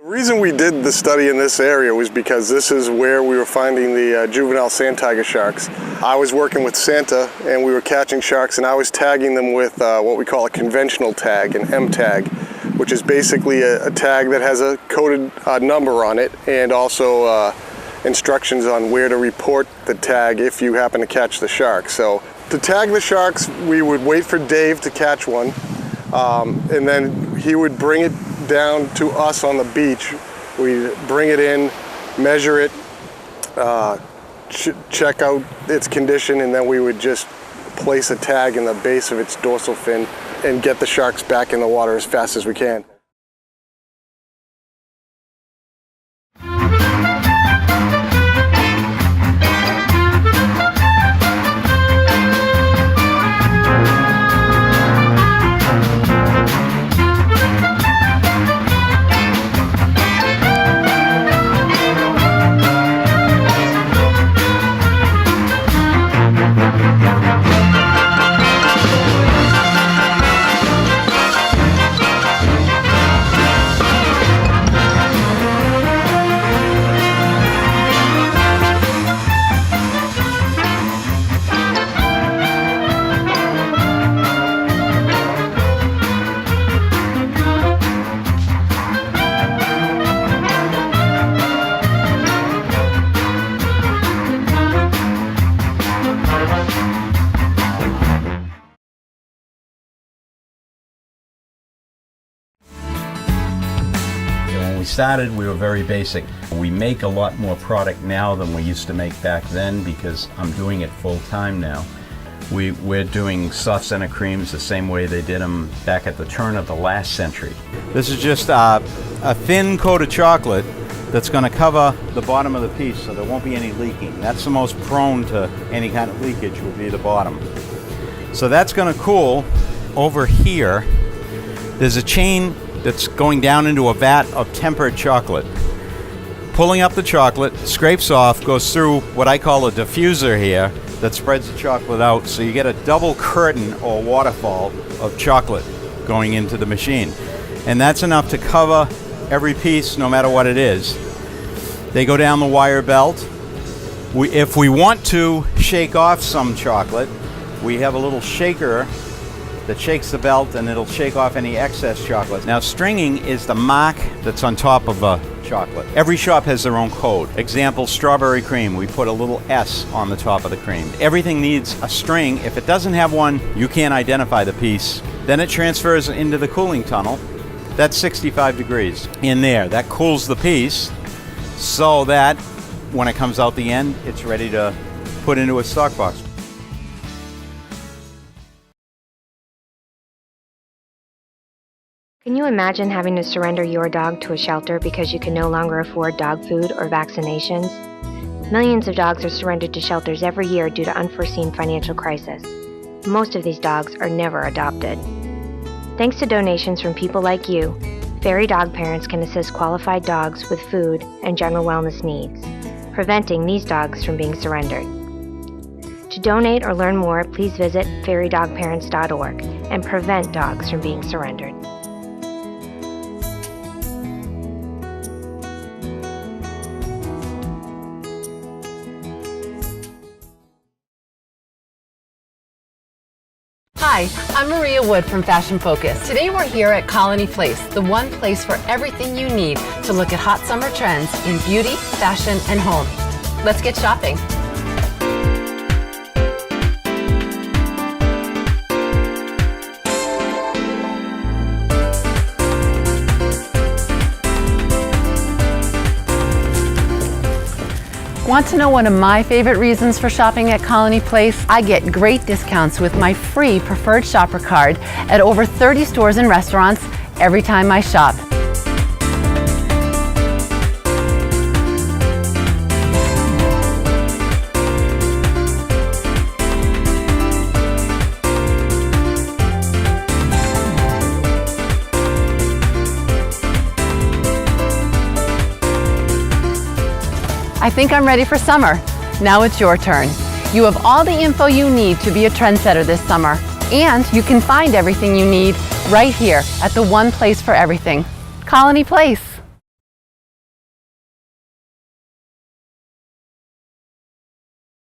The reason we did the study in this area was because this is where we were finding the juvenile sand tiger sharks. I was working with Santa and we were catching sharks, and I was tagging them with what we call a conventional tag, an M tag, which is basically a tag that has a coded number on it, and also instructions on where to report the tag if you happen to catch the shark. So to tag the sharks, we would wait for Dave to catch one, and then he would bring it down to us on the beach. We'd bring it in, measure it, check out its condition, and then we would just place a tag in the base of its dorsal fin and get the sharks back in the water as fast as we can. We started, we were very basic. We make a lot more product now than we used to make back then because I'm doing it full time now. We're doing soft center creams the same way they did them back at the turn of the last century. This is just a thin coat of chocolate that's going to cover the bottom of the piece so there won't be any leaking. That's the most prone to any kind of leakage, would be the bottom. So that's going to cool. Over here, there's a chain that's going down into a vat of tempered chocolate. Pulling up the chocolate, scrapes off, goes through what I call a diffuser here that spreads the chocolate out, so you get a double curtain or waterfall of chocolate going into the machine. And that's enough to cover every piece, no matter what it is. They go down the wire belt. If we want to shake off some chocolate, we have a little shaker that shakes the belt, and it'll shake off any excess chocolate. Now, stringing is the mark that's on top of a chocolate. Every shop has their own code. Example, strawberry cream, we put a little S on the top of the cream. Everything needs a string. If it doesn't have one, you can't identify the piece. Then it transfers into the cooling tunnel. That's 65 degrees in there. That cools the piece so that when it comes out the end, it's ready to put into a stock box. Can you imagine having to surrender your dog to a shelter because you can no longer afford dog food or vaccinations? Millions of dogs are surrendered to shelters every year due to unforeseen financial crisis. Most of these dogs are never adopted. Thanks to donations from people like you, Fairy Dog Parents can assist qualified dogs with food and general wellness needs, preventing these dogs from being surrendered. To donate or learn more, please visit fairydogparents.org and prevent dogs from being surrendered. Hi, I'm Maria Wood from Fashion Focus. Today we're here at Colony Place, the one place for everything you need to look at hot summer trends in beauty, fashion, and home. Let's get shopping. Want to know one of my favorite reasons for shopping at Colony Place? I get great discounts with my free preferred shopper card at over 30 stores and restaurants every time I shop. I think I'm ready for summer. Now it's your turn. You have all the info you need to be a trendsetter this summer, and you can find everything you need right here at the one place for everything, Colony Place.